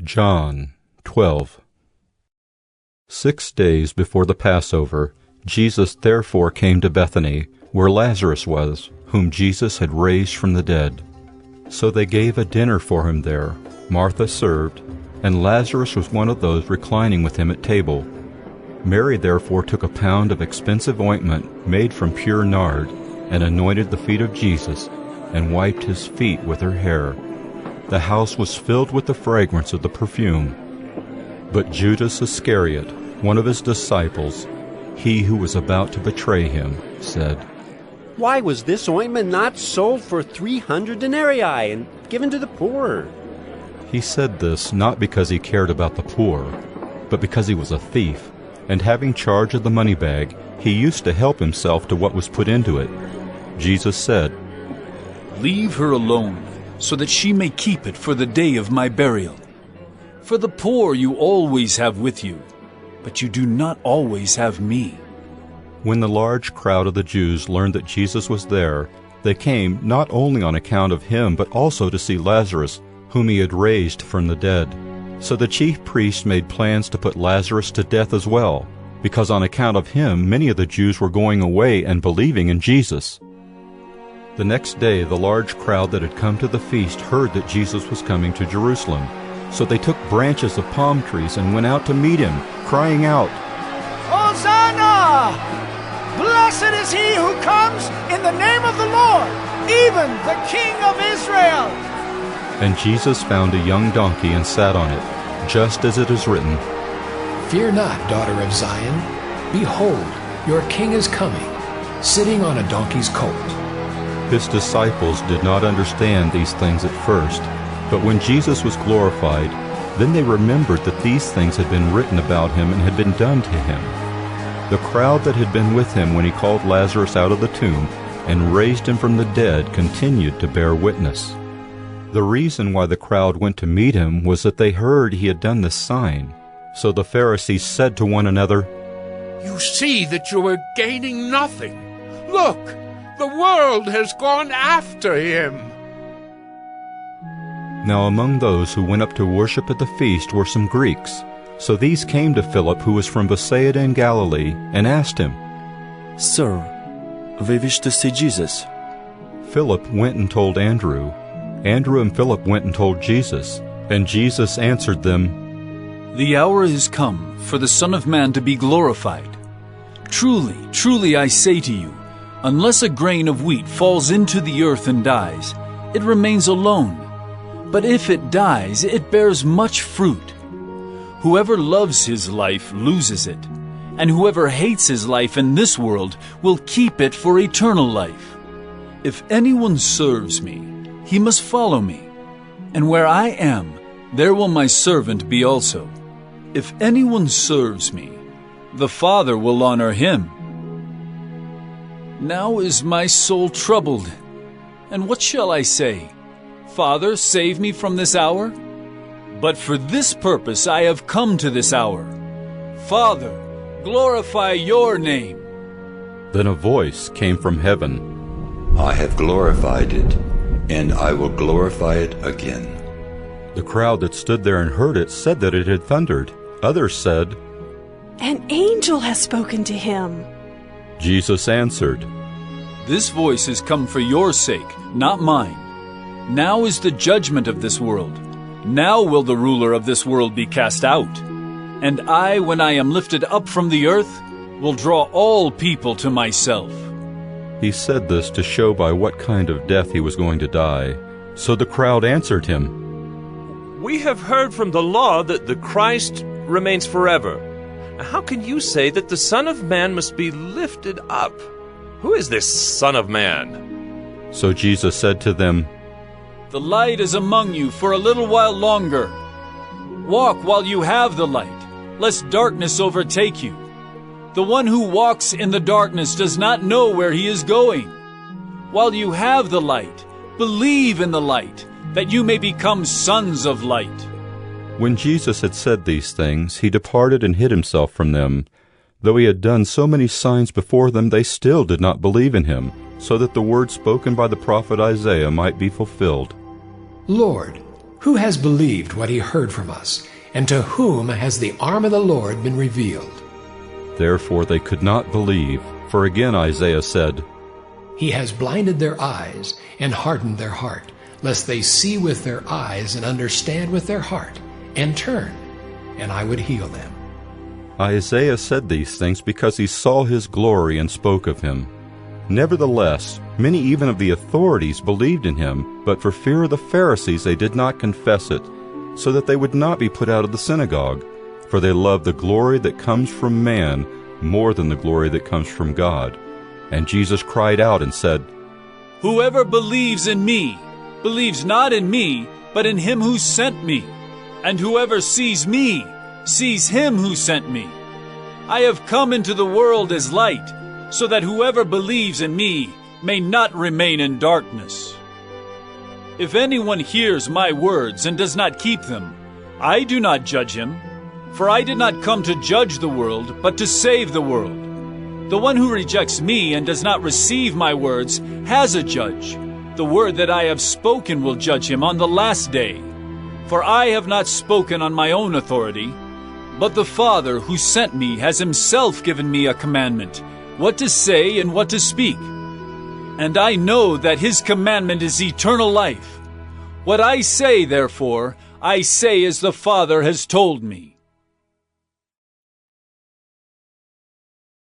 John 12. 6 days before the Passover, Jesus therefore came to Bethany, where Lazarus was, whom Jesus had raised from the dead. So they gave a dinner for him there. Martha served, and Lazarus was one of those reclining with him at table. Mary therefore took a pound of expensive ointment made from pure nard, and anointed the feet of Jesus, and wiped his feet with her hair. The house was filled with the fragrance of the perfume. But Judas Iscariot, one of his disciples, he who was about to betray him, said, "Why was this ointment not sold for 300 denarii and given to the poor?" He said this not because he cared about the poor, but because he was a thief, and having charge of the money bag, he used to help himself to what was put into it. Jesus said, "Leave her alone, so that she may keep it for the day of my burial. For the poor you always have with you, but you do not always have me." When the large crowd of the Jews learned that Jesus was there, they came not only on account of him, but also to see Lazarus, whom he had raised from the dead. So the chief priests made plans to put Lazarus to death as well, because on account of him many of the Jews were going away and believing in Jesus. The next day the large crowd that had come to the feast heard that Jesus was coming to Jerusalem. So they took branches of palm trees and went out to meet him, crying out, "Hosanna! Blessed is he who comes in the name of the Lord, even the King of Israel!" And Jesus found a young donkey and sat on it, just as it is written, "Fear not, daughter of Zion. Behold, your king is coming, sitting on a donkey's colt." His disciples did not understand these things at first, but when Jesus was glorified, then they remembered that these things had been written about him and had been done to him. The crowd that had been with him when he called Lazarus out of the tomb and raised him from the dead continued to bear witness. The reason why the crowd went to meet him was that they heard he had done this sign. So the Pharisees said to one another, "You see that you are gaining nothing. Look, the world has gone after him." Now among those who went up to worship at the feast were some Greeks. So these came to Philip, who was from Bethsaida in Galilee, and asked him, "Sir, we wish to see Jesus." Philip went and told Andrew. Andrew and Philip went and told Jesus. And Jesus answered them, "The hour is come for the Son of Man to be glorified. Truly, truly I say to you, unless a grain of wheat falls into the earth and dies, it remains alone. But if it dies, it bears much fruit. Whoever loves his life loses it, and whoever hates his life in this world will keep it for eternal life. If anyone serves me, he must follow me, and where I am, there will my servant be also. If anyone serves me, the Father will honor him. Now is my soul troubled, and what shall I say? Father, save me from this hour? But for this purpose I have come to this hour. Father, glorify your name." Then a voice came from heaven, "I have glorified it, and I will glorify it again." The crowd that stood there and heard it said that it had thundered. Others said, "An angel has spoken to him." Jesus answered, This voice has come for your sake, not mine. Now is the judgment of this world. Now will the ruler of this world be cast out. And I, when I am lifted up from the earth, will draw all people to myself." He said this to show by what kind of death he was going to die. So the crowd answered him, "We have heard from the law that the Christ remains forever. How can you say that the Son of Man must be lifted up? Who is this Son of Man?" So Jesus said to them, The light is among you for a little while longer. Walk while you have the light, lest darkness overtake you. The one who walks in the darkness does not know where he is going. While you have the light, believe in the light, that you may become sons of light." When Jesus had said these things, he departed and hid himself from them. Though he had done so many signs before them, they still did not believe in him, so that the word spoken by the prophet Isaiah might be fulfilled. "Lord, Who has believed what he heard from us, and to whom has the arm of the Lord been revealed? Therefore they could not believe, for again Isaiah said, He has blinded their eyes and hardened their heart, lest they see with their eyes and understand with their heart, and turn, and I would heal them. Isaiah said these things because he saw his glory and spoke of him. Nevertheless, many even of the authorities believed in him, but for fear of the Pharisees they did not confess it, so that they would not be put out of the synagogue. For they love the glory that comes from man more than the glory that comes from God. And Jesus cried out and said, Whoever believes in me, believes not in me, but in him who sent me. And whoever sees me, sees him who sent me. I have come into the world as light, so that whoever believes in me may not remain in darkness. If anyone hears my words and does not keep them, I do not judge him. For I did not come to judge the world, but to save the world. The one who rejects me and does not receive my words has a judge. The word that I have spoken will judge him on the last day. For I have not spoken on my own authority, but the Father who sent me has himself given me a commandment, what to say and what to speak. And I know that his commandment is eternal life. What I say, therefore, I say as the Father has told me.